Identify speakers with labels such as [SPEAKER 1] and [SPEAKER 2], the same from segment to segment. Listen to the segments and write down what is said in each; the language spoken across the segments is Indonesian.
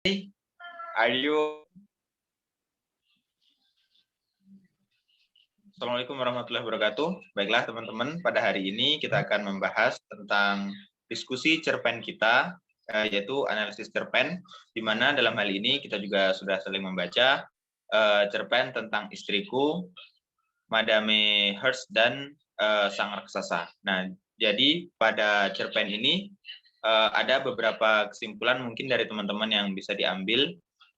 [SPEAKER 1] Are you? Assalamualaikum warahmatullahi wabarakatuh. Baiklah teman-teman, pada hari ini kita akan membahas tentang diskusi cerpen kita, yaitu analisis cerpen, di mana dalam hal ini kita juga sudah saling membaca cerpen tentang Istriku, Madame Hearst, dan Sang Raksasa. Nah, jadi pada cerpen ini ada beberapa kesimpulan mungkin dari teman-teman yang bisa diambil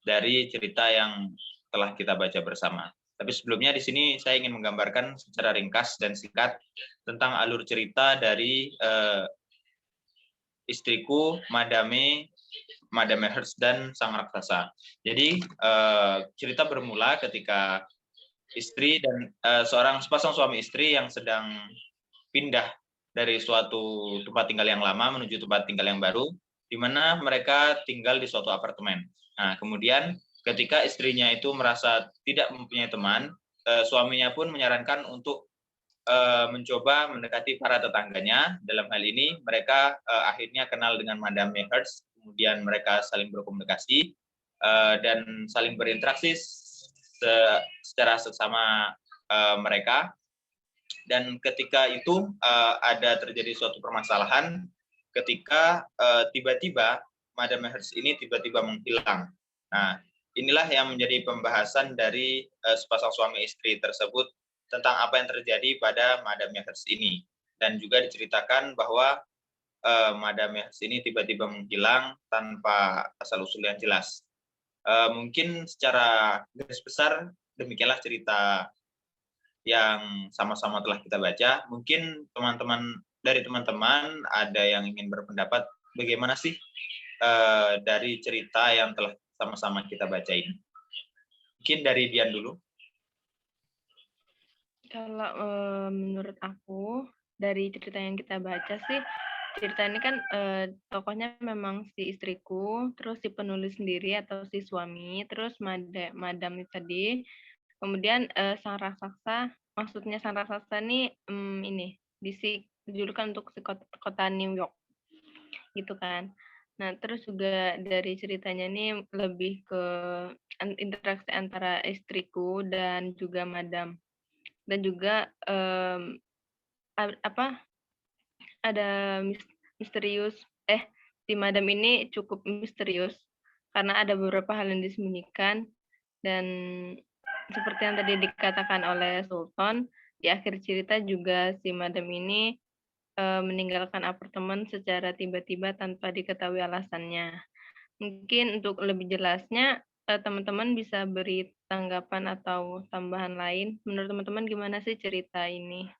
[SPEAKER 1] dari cerita yang telah kita baca bersama. Tapi sebelumnya di sini saya ingin menggambarkan secara ringkas dan singkat tentang alur cerita dari Istriku, Madame Hearst, dan Sang Raksasa. Jadi cerita bermula ketika istri dan seorang sepasang suami istri yang sedang pindah dari suatu tempat tinggal yang lama menuju tempat tinggal yang baru, di mana mereka tinggal di suatu apartemen. Nah, kemudian ketika istrinya itu merasa tidak mempunyai teman, suaminya pun menyarankan untuk mencoba mendekati para tetangganya. Dalam hal ini, mereka akhirnya kenal dengan Madame Hearst, kemudian mereka saling berkomunikasi dan saling berinteraksi secara sesama mereka. Dan ketika itu ada terjadi suatu permasalahan ketika tiba-tiba Madame Hearst ini tiba-tiba menghilang. Nah, inilah yang menjadi pembahasan dari sepasang suami istri tersebut tentang apa yang terjadi pada Madame Hearst ini. Dan juga diceritakan bahwa Madame Hearst ini tiba-tiba menghilang tanpa asal-usul yang jelas. Mungkin secara garis besar demikianlah cerita yang sama-sama telah kita baca. Mungkin teman-teman ada yang ingin berpendapat bagaimana sih dari cerita yang telah sama-sama kita baca ini. Mungkin dari Dian dulu.
[SPEAKER 2] Kalau menurut aku dari cerita yang kita baca sih, cerita ini kan tokohnya memang si istriku, terus si penulis sendiri atau si suami, terus madam tadi, kemudian sang raksasa, maksudnya sang raksasa ini ini dijulukan untuk si kota New York, gitu kan. Nah, terus juga dari ceritanya ini lebih ke interaksi antara istriku dan juga madam. Dan juga ada misterius si madam ini cukup misterius karena ada beberapa hal yang disembunyikan, dan seperti yang tadi dikatakan oleh Sultan, di akhir cerita juga si madam ini meninggalkan apartemen secara tiba-tiba tanpa diketahui alasannya. Mungkin untuk lebih jelasnya teman-teman bisa beri tanggapan atau tambahan lain. Menurut teman-teman gimana sih cerita ini?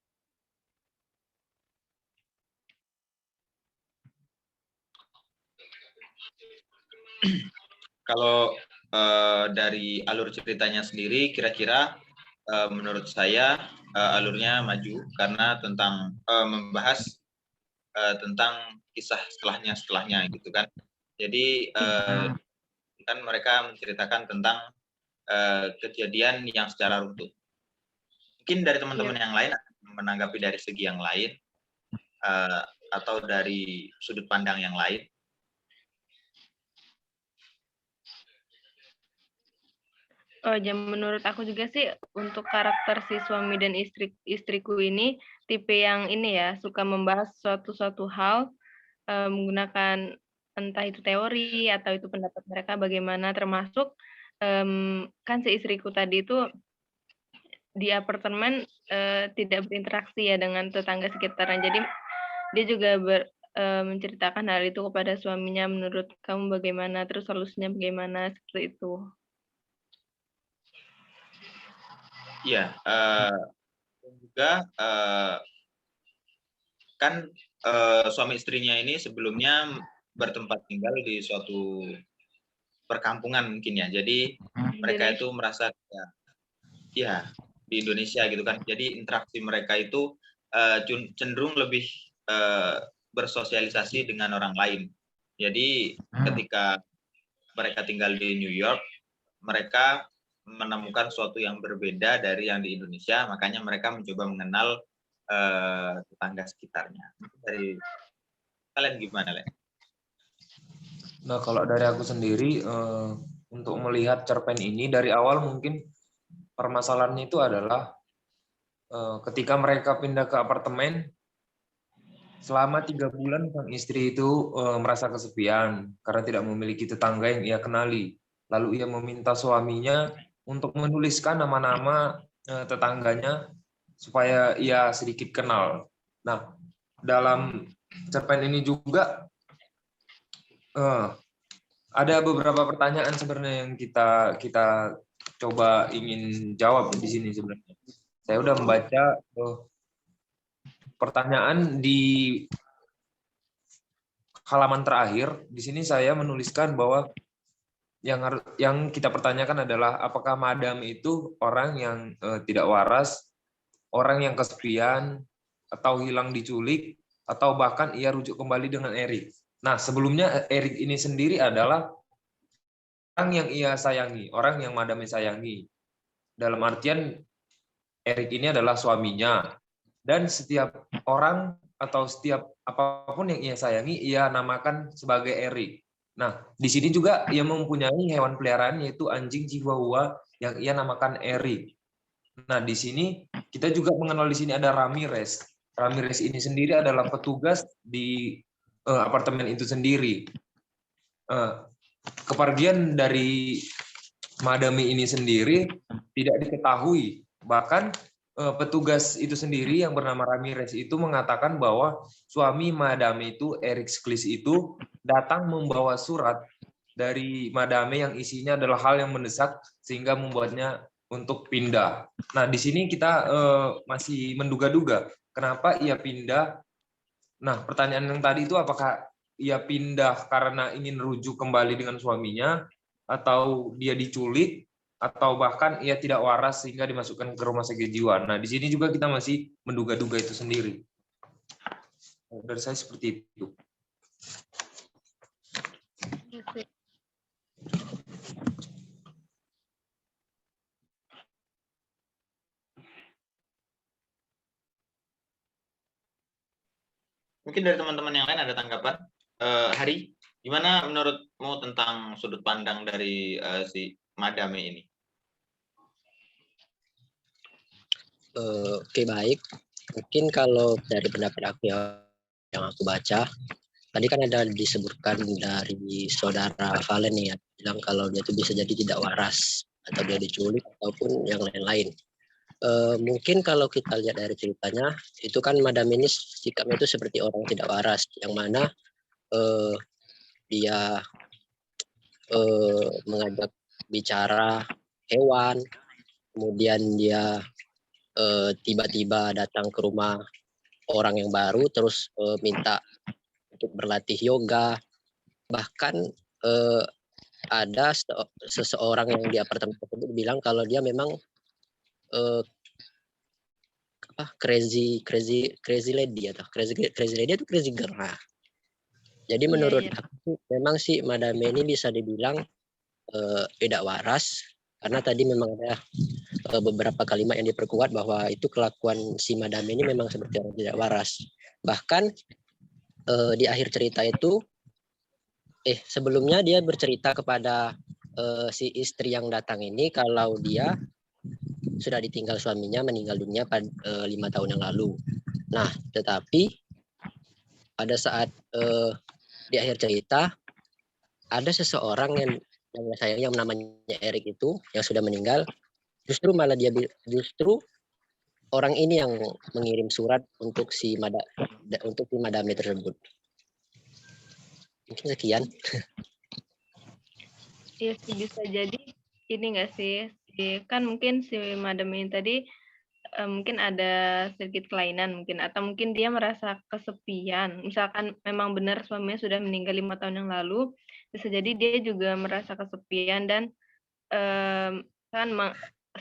[SPEAKER 1] Kalau dari alur ceritanya sendiri, kira-kira menurut saya alurnya maju karena tentang membahas tentang kisah setelahnya gitu kan. Jadi kan mereka menceritakan tentang kejadian yang secara runtut. Mungkin dari teman-teman yang lain menanggapi dari segi yang lain atau dari sudut pandang yang lain.
[SPEAKER 2] Oh, ya menurut aku juga sih untuk karakter si suami dan istriku ini tipe yang ini ya, suka membahas suatu hal menggunakan entah itu teori atau itu pendapat mereka bagaimana, termasuk kan si istriku tadi itu di apartemen tidak berinteraksi ya dengan tetangga sekitarnya. Jadi dia juga menceritakan hal itu kepada suaminya, menurut kamu bagaimana, terus solusinya bagaimana, seperti itu.
[SPEAKER 1] Iya, juga kan suami istrinya ini sebelumnya bertempat tinggal di suatu perkampungan mungkin ya. Jadi mereka itu merasa ya di Indonesia gitu kan. Jadi interaksi mereka itu cenderung lebih bersosialisasi dengan orang lain. Jadi ketika mereka tinggal di New York, mereka menemukan sesuatu yang berbeda dari yang di Indonesia, makanya mereka mencoba mengenal tetangga sekitarnya. Dari kalian gimana, Le?
[SPEAKER 3] Nah, kalau dari aku sendiri, untuk melihat cerpen ini dari awal mungkin permasalahannya itu adalah ketika mereka pindah ke apartemen, selama 3 bulan sang istri itu merasa kesepian karena tidak memiliki tetangga yang ia kenali. Lalu ia meminta suaminya untuk menuliskan nama-nama tetangganya supaya ia sedikit kenal. Nah, dalam cerpen ini juga ada beberapa pertanyaan sebenarnya yang kita kita coba ingin jawab di sini sebenarnya. Saya udah membaca pertanyaan di halaman terakhir. Di sini saya menuliskan bahwa yang kita pertanyakan adalah apakah Madam itu orang yang tidak waras, orang yang kesepian, atau hilang diculik, atau bahkan ia rujuk kembali dengan Erik. Nah, sebelumnya Erik ini sendiri adalah orang yang ia sayangi, orang yang Madam sayangi. Dalam artian Erik ini adalah suaminya. Dan setiap orang atau setiap apapun yang ia sayangi, ia namakan sebagai Erik. Nah, di sini juga ia mempunyai hewan peliharaan yaitu anjing Chihuahua yang ia namakan Erik. Nah, di sini kita juga mengenal di sini ada Ramirez. Ramirez ini sendiri adalah petugas di apartemen itu sendiri. Kepergian dari Madami ini sendiri tidak diketahui. Bahkan petugas itu sendiri yang bernama Ramirez itu mengatakan bahwa suami Madame itu, Erik Sklis itu, datang membawa surat dari Madame yang isinya adalah hal yang mendesak sehingga membuatnya untuk pindah. Nah, di sini kita masih menduga-duga kenapa ia pindah. Nah, pertanyaan yang tadi itu apakah ia pindah karena ingin rujuk kembali dengan suaminya, atau dia diculik, atau bahkan ia tidak waras sehingga dimasukkan ke rumah sakit jiwa. Nah, di sini juga kita masih menduga-duga itu sendiri. Dari saya seperti itu.
[SPEAKER 1] Mungkin dari teman-teman yang lain ada tanggapan. Hari, gimana menurutmu tentang sudut pandang dari si Madame ini?
[SPEAKER 4] Oke, baik. Mungkin kalau dari pendapat aku yang aku baca, tadi kan ada disebutkan dari saudara Valen nih ya, bilang kalau dia itu bisa jadi tidak waras atau dia diculik ataupun yang lain-lain. Mungkin kalau kita lihat dari ceritanya, itu kan Madam ini sikapnya itu seperti orang tidak waras, yang mana dia mengajak bicara hewan, kemudian dia tiba-tiba datang ke rumah orang yang baru, terus minta untuk berlatih yoga. Bahkan ada seseorang yang di apartemen tersebut bilang kalau dia memang crazy lady atau crazy lady itu crazy girl. Nah, jadi menurut aku memang sih Madame ini bisa dibilang tidak waras, karena tadi memang ada beberapa kalimat yang diperkuat bahwa itu kelakuan si Madame ini memang seperti orang tidak waras. Bahkan di akhir cerita itu sebelumnya dia bercerita kepada si istri yang datang ini kalau dia sudah ditinggal suaminya, meninggal dunia pada 5 tahun yang lalu. Nah, tetapi pada saat di akhir cerita ada seseorang yang sayangnya namanya Erik itu yang sudah meninggal, justru orang ini yang mengirim surat untuk si Madame tersebut. Mungkin sekian.
[SPEAKER 2] Iya sih, bisa jadi ini nggak sih, kan mungkin si Madam ini tadi mungkin ada sedikit kelainan mungkin, atau mungkin dia merasa kesepian. Misalkan memang benar suaminya sudah meninggal 5 tahun yang lalu, bisa jadi dia juga merasa kesepian dan kan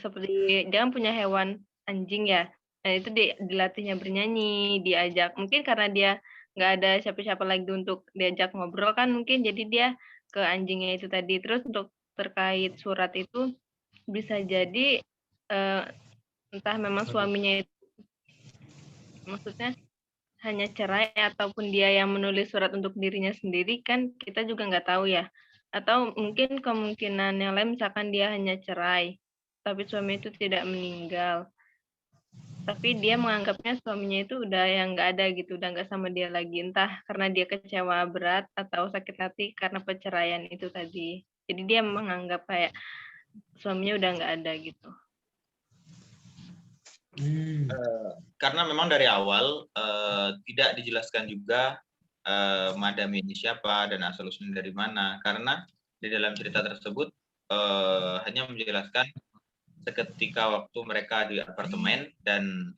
[SPEAKER 2] seperti dia kan punya hewan anjing ya. Nah, itu dilatihnya bernyanyi, diajak. Mungkin karena dia nggak ada siapa-siapa lagi untuk diajak ngobrol kan, mungkin jadi dia ke anjingnya itu tadi. Terus untuk terkait surat itu bisa jadi entah memang suaminya itu, maksudnya hanya cerai ataupun dia yang menulis surat untuk dirinya sendiri, kan kita juga nggak tahu ya. Atau mungkin kemungkinan yang lain misalkan dia hanya cerai, tapi suami itu tidak meninggal. Tapi dia menganggapnya suaminya itu udah yang nggak ada gitu, udah nggak sama dia lagi. Entah karena dia kecewa berat atau sakit hati karena perceraian itu tadi. Jadi dia menganggap kayak suaminya udah nggak ada gitu.
[SPEAKER 1] Karena memang dari awal tidak dijelaskan juga madam ini siapa dan asal-usulnya dari mana. Karena di dalam cerita tersebut hanya menjelaskan seketika waktu mereka di apartemen dan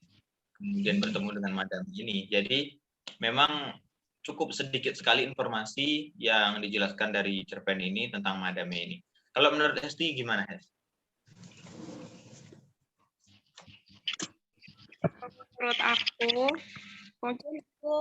[SPEAKER 1] kemudian bertemu dengan madam ini. Jadi memang cukup sedikit sekali informasi yang dijelaskan dari cerpen ini tentang madam ini. Kalau menurut Hesti gimana, Hesti?
[SPEAKER 5] Menurut aku mungkin itu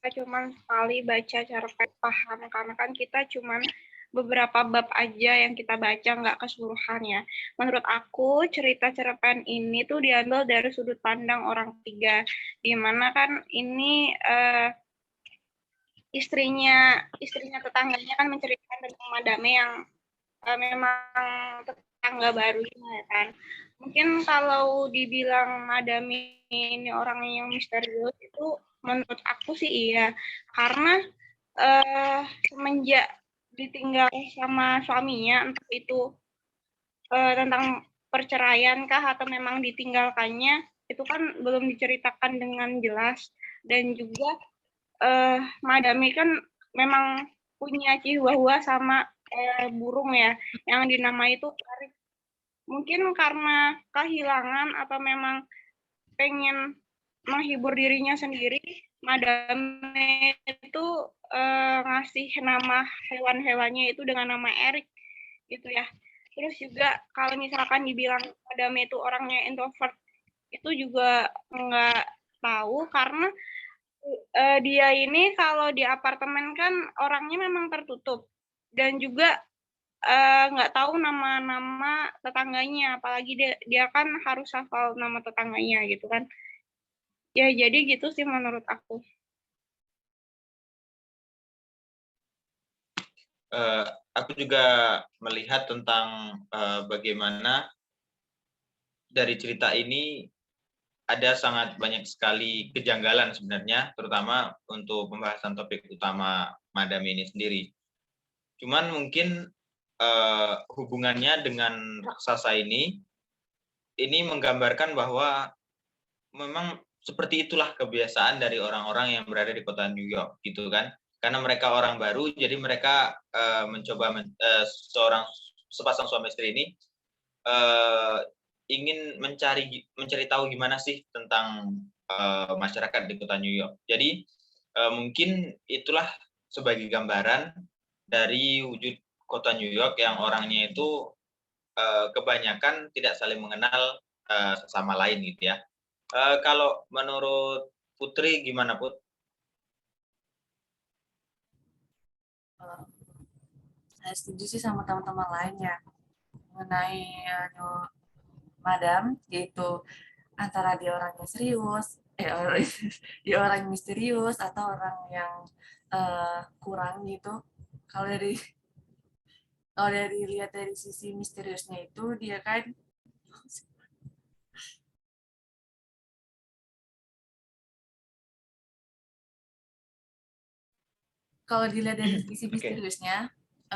[SPEAKER 5] cuman sekali baca cerpen paham, karena kan kita cuman beberapa bab aja yang kita baca, nggak keseluruhan ya. Menurut aku cerita cerpen ini tuh diambil dari sudut pandang orang ketiga, dimana kan ini istrinya tetangganya kan menceritakan tentang madame yang memang tetangga baru ya kan. Mungkin kalau dibilang madame ini orang yang misterius itu menurut aku sih iya, karena semenjak ditinggal sama suaminya, entah itu tentang perceraian kah atau memang ditinggalkannya, itu kan belum diceritakan dengan jelas. Dan juga madame kan memang punya chihuahua sama burung ya, yang dinamai itu Arik. Mungkin karena kehilangan atau memang pengen menghibur dirinya sendiri, madame itu ngasih nama hewan-hewannya itu dengan nama Erik gitu ya. Terus juga kalau misalkan dibilang madame itu orangnya introvert, itu juga nggak tahu, karena dia ini kalau di apartemen kan orangnya memang tertutup dan juga nggak tahu nama-nama tetangganya, apalagi dia kan harus hafal nama tetangganya gitu kan. Ya jadi gitu sih menurut aku.
[SPEAKER 1] Aku juga melihat tentang bagaimana dari cerita ini ada sangat banyak sekali kejanggalan sebenarnya, terutama untuk pembahasan topik utama madam ini sendiri. Cuman mungkin hubungannya dengan raksasa ini menggambarkan bahwa memang seperti itulah kebiasaan dari orang-orang yang berada di kota New York, gitu kan? Karena mereka orang baru, jadi mereka mencoba sepasang suami istri ini ingin mencari tahu gimana sih tentang masyarakat di kota New York. Jadi mungkin itulah sebagai gambaran dari wujud kota New York yang orangnya itu kebanyakan tidak saling mengenal sesama lain gitu ya. Kalau menurut Putri gimana, Put?
[SPEAKER 6] Saya setuju sih sama teman-teman lain ya mengenai madam, yaitu antara dia orangnya serius, dia orang misterius atau orang yang kurang gitu. Kalau dari lihat dari sisi misteriusnya itu, dia kan kalau dilihat dari sisi misteriusnya,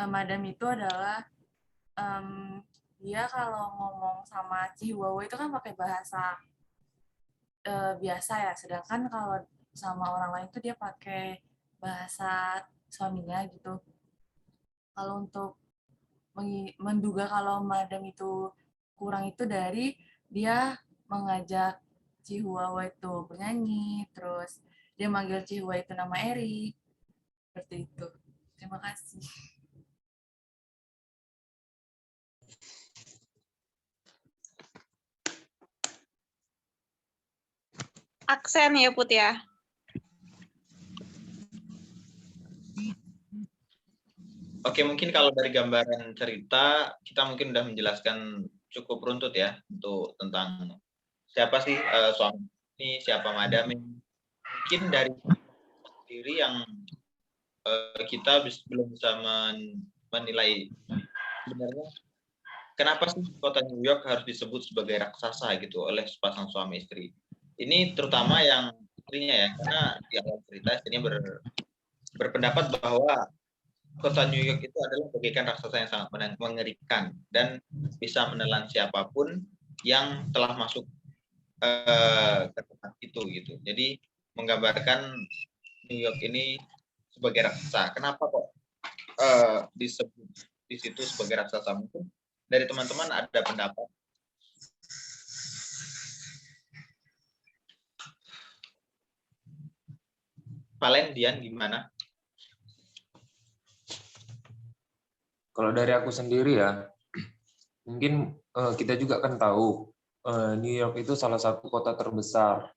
[SPEAKER 6] madam itu adalah dia kalau ngomong sama Chihuahua itu kan pakai bahasa biasa ya, sedangkan kalau sama orang lain tuh dia pakai bahasa suaminya gitu. Kalau untuk menduga kalau madam itu kurang itu dari dia mengajak Chihuahua itu bernyanyi, terus dia manggil Chihuahua itu nama Eri, seperti itu. Terima kasih.
[SPEAKER 5] Aksen ya Put ya.
[SPEAKER 1] Oke, mungkin kalau dari gambaran cerita kita mungkin sudah menjelaskan cukup runtut ya untuk tentang siapa sih suami ini, siapa madam ini. Mungkin dari diri yang kita belum bisa menilai sebenarnya kenapa sih kota New York harus disebut sebagai raksasa gitu oleh sepasang suami istri. Ini terutama yang istrinya ya, karena di awal cerita istrinya berpendapat bahwa kota New York itu adalah bagaikan raksasa yang sangat mengerikan dan bisa menelan siapapun yang telah masuk ke tempat itu gitu. Jadi menggambarkan New York ini sebagai raksasa. Kenapa kok disebut di situ sebagai raksasa? Mungkin dari teman-teman ada pendapat? Valen, Dian, gimana?
[SPEAKER 3] Kalau dari aku sendiri ya, mungkin kita juga kan tahu New York itu salah satu kota terbesar.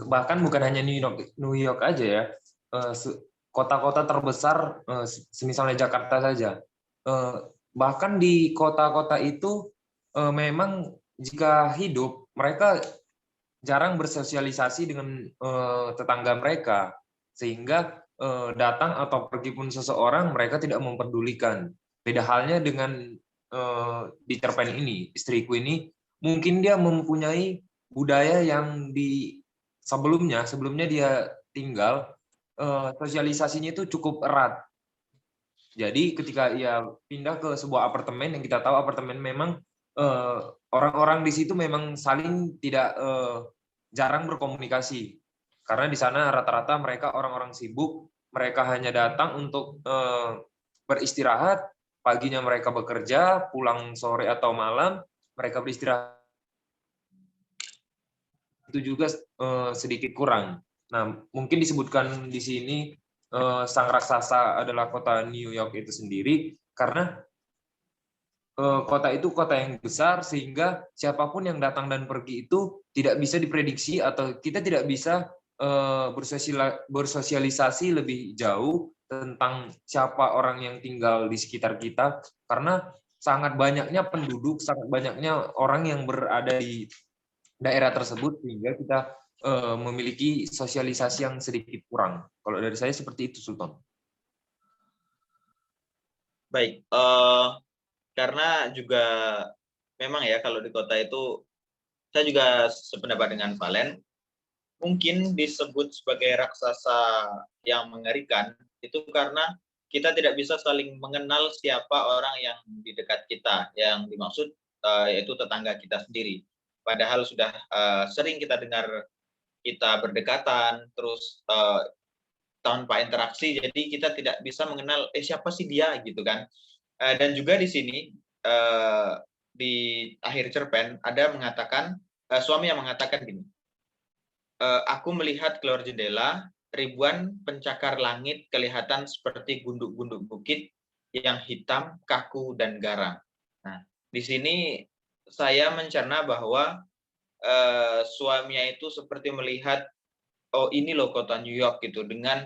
[SPEAKER 3] Bahkan bukan hanya New York aja ya, kota-kota terbesar, misalnya Jakarta saja. Bahkan di kota-kota itu memang jika hidup mereka jarang bersosialisasi dengan tetangga mereka, sehingga datang atau pergi pun seseorang mereka tidak memperdulikan. Beda halnya dengan di cerpen ini, istriku ini mungkin dia mempunyai budaya yang sebelumnya dia tinggal sosialisasinya itu cukup erat. Jadi ketika ia pindah ke sebuah apartemen yang kita tahu apartemen memang orang-orang di situ memang saling tidak jarang berkomunikasi. Karena di sana rata-rata mereka orang-orang sibuk, mereka hanya datang untuk beristirahat, paginya mereka bekerja, pulang sore atau malam, mereka beristirahat. Itu juga sedikit kurang. Nah, mungkin disebutkan di sini sang raksasa adalah kota New York itu sendiri, karena kota itu kota yang besar, sehingga siapapun yang datang dan pergi itu tidak bisa diprediksi atau kita tidak bisa bersosialisasi lebih jauh tentang siapa orang yang tinggal di sekitar kita, karena sangat banyaknya penduduk, sangat banyaknya orang yang berada di daerah tersebut, sehingga kita memiliki sosialisasi yang sedikit kurang. Kalau dari saya seperti itu, Sultan.
[SPEAKER 1] Baik, karena juga memang ya kalau di kota itu, saya juga sependapat dengan Valen, mungkin disebut sebagai raksasa yang mengerikan itu karena kita tidak bisa saling mengenal siapa orang yang di dekat kita, yang dimaksud yaitu tetangga kita sendiri. Padahal sudah sering kita dengar kita berdekatan, terus tanpa interaksi, jadi kita tidak bisa mengenal siapa sih dia gitu kan. Dan juga di sini di akhir cerpen ada mengatakan suami yang mengatakan gini, aku melihat keluar jendela, ribuan pencakar langit kelihatan seperti gunduk-gunduk bukit yang hitam, kaku, dan garang. Nah, di sini saya mencerna bahwa suaminya itu seperti melihat, oh ini loh kota New York gitu, dengan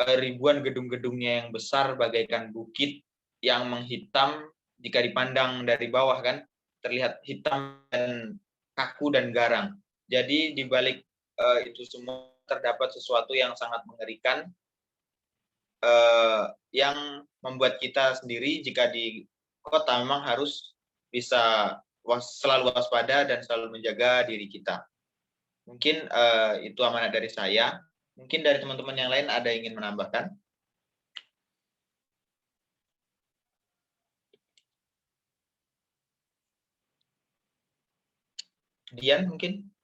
[SPEAKER 1] ribuan gedung-gedungnya yang besar bagaikan bukit yang menghitam jika dipandang dari bawah kan, terlihat hitam dan kaku dan garang. Jadi di balik itu semua terdapat sesuatu yang sangat mengerikan yang membuat kita sendiri jika di kota memang harus bisa selalu waspada dan selalu menjaga diri kita. Mungkin itu amanat dari saya. Mungkin dari teman-teman yang lain ada yang ingin menambahkan? Dian mungkin?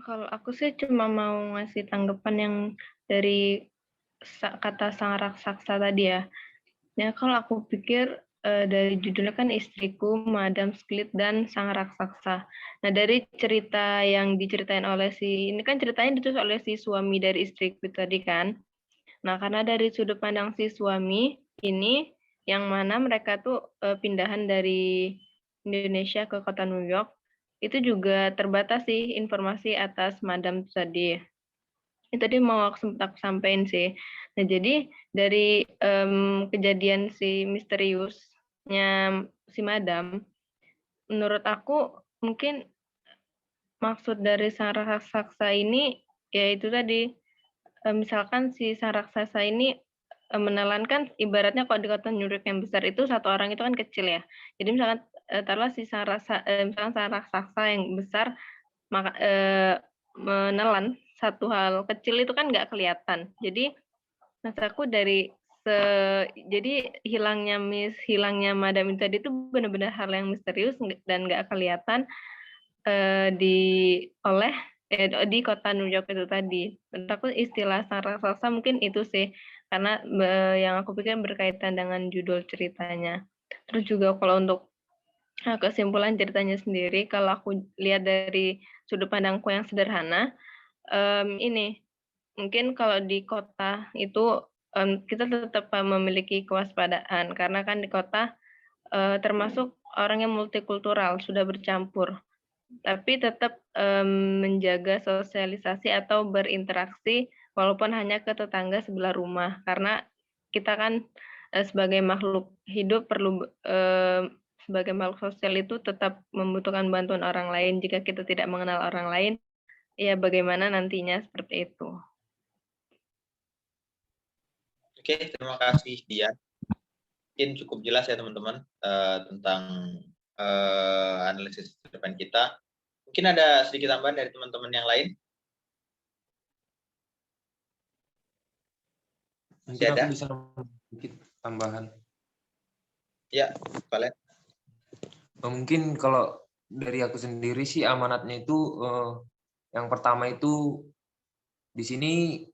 [SPEAKER 2] Kalau aku sih cuma mau ngasih tanggapan yang dari kata sang raksasa tadi ya. Ya kalau aku pikir dari judulnya kan istriku, Madam Sklit dan sang raksasa. Nah dari cerita yang diceritain oleh ini kan ceritanya ditulis oleh si suami dari istriku tadi kan. Nah karena dari sudut pandang si suami ini, yang mana mereka tuh pindahan dari Indonesia ke kota New York, itu juga terbatas sih informasi atas Madam tadi. Itu tadi mau sempat aku sampaikan sih. Nah, jadi dari kejadian si misteriusnya si Madam, menurut aku mungkin maksud dari sang raksasa ini yaitu tadi misalkan si sang raksasa ini menelankan ibaratnya kalau di kota New York yang besar itu satu orang itu kan kecil ya. Jadi misalkan taruhlah si sang raksasa yang besar maka menelan satu hal kecil itu kan nggak kelihatan. Jadi maksudku dari jadi hilangnya Madam itu tadi itu benar-benar hal yang misterius dan nggak kelihatan di kota New York itu tadi. Menurut aku istilah sang raksasa mungkin itu sih, karena yang aku pikir berkaitan dengan judul ceritanya. Terus juga kalau untuk kesimpulan ceritanya sendiri, kalau aku lihat dari sudut pandangku yang sederhana, ini mungkin kalau di kota itu kita tetap memiliki kewaspadaan karena kan di kota termasuk orang yang multikultural sudah bercampur, tapi tetap menjaga sosialisasi atau berinteraksi walaupun hanya ke tetangga sebelah rumah karena kita kan sebagai makhluk hidup perlu sebagai makhluk sosial itu tetap membutuhkan bantuan orang lain. Jika kita tidak mengenal orang lain, ya bagaimana nantinya seperti itu.
[SPEAKER 1] Oke, terima kasih Dian. Mungkin cukup jelas ya teman-teman tentang analisis cerpen kita. Mungkin ada sedikit tambahan dari teman-teman yang lain?
[SPEAKER 3] Mungkin aku bisa sedikit tambahan.
[SPEAKER 1] Ya, Valen.
[SPEAKER 3] Mungkin kalau dari aku sendiri sih amanatnya itu yang pertama itu di sini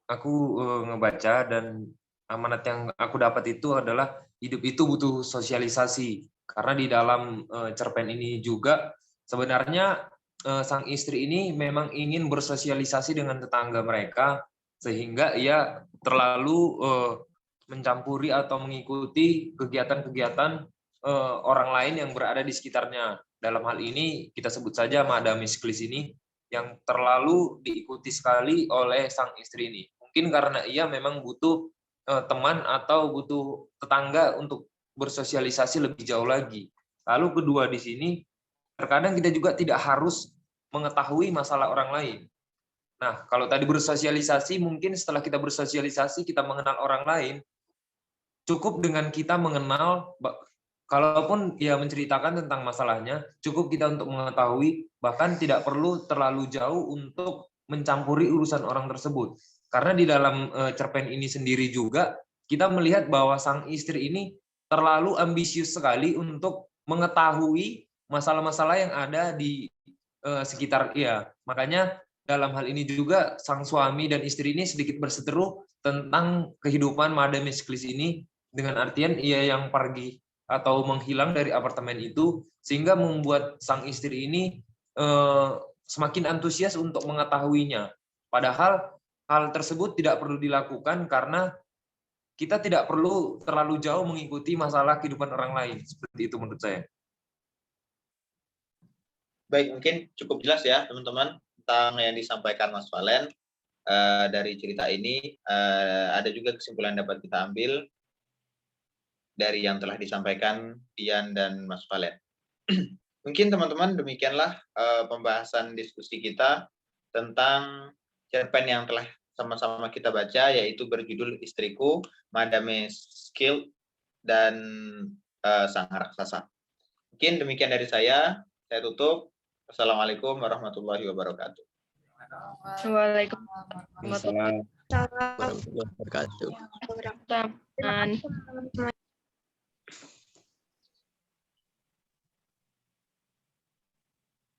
[SPEAKER 3] aku ngebaca dan amanat yang aku dapat itu adalah hidup itu butuh sosialisasi karena di dalam cerpen ini juga sebenarnya sang istri ini memang ingin bersosialisasi dengan tetangga mereka sehingga ia terlalu mencampuri atau mengikuti kegiatan-kegiatan orang lain yang berada di sekitarnya. Dalam hal ini kita sebut saja Madam Misklis ini yang terlalu diikuti sekali oleh sang istri ini. Mungkin karena ia memang butuh teman atau butuh tetangga untuk bersosialisasi lebih jauh lagi. Lalu kedua di sini, terkadang kita juga tidak harus mengetahui masalah orang lain. Nah, kalau tadi bersosialisasi, mungkin setelah kita bersosialisasi, kita mengenal orang lain, cukup dengan kita mengenal, kalaupun ia menceritakan tentang masalahnya, cukup kita untuk mengetahui, bahkan tidak perlu terlalu jauh untuk mencampuri urusan orang tersebut. Karena di dalam cerpen ini sendiri juga, kita melihat bahwa sang istri ini terlalu ambisius sekali untuk mengetahui masalah-masalah yang ada di sekitar ia. Makanya dalam hal ini juga sang suami dan istri ini sedikit berseteru tentang kehidupan Madam Misklis ini, dengan artian ia yang pergi atau menghilang dari apartemen itu, sehingga membuat sang istri ini semakin antusias untuk mengetahuinya. Padahal hal tersebut tidak perlu dilakukan karena kita tidak perlu terlalu jauh mengikuti masalah kehidupan orang lain. Seperti itu menurut saya.
[SPEAKER 1] Baik, mungkin cukup jelas ya teman-teman tentang yang disampaikan Mas Valen dari cerita ini. Ada juga kesimpulan yang dapat kita ambil dari yang telah disampaikan Dian dan Mas Valen. Mungkin teman-teman demikianlah pembahasan diskusi kita tentang cerpen yang telah sama-sama kita baca, yaitu berjudul Istriku, Madame Misklis dan Sang Raksasa. Mungkin demikian dari saya tutup. Assalamualaikum warahmatullahi wabarakatuh.
[SPEAKER 2] Waalaikumsalam warahmatullahi
[SPEAKER 4] Warahmatullahi wabarakatuh.
[SPEAKER 2] wabarakatuh.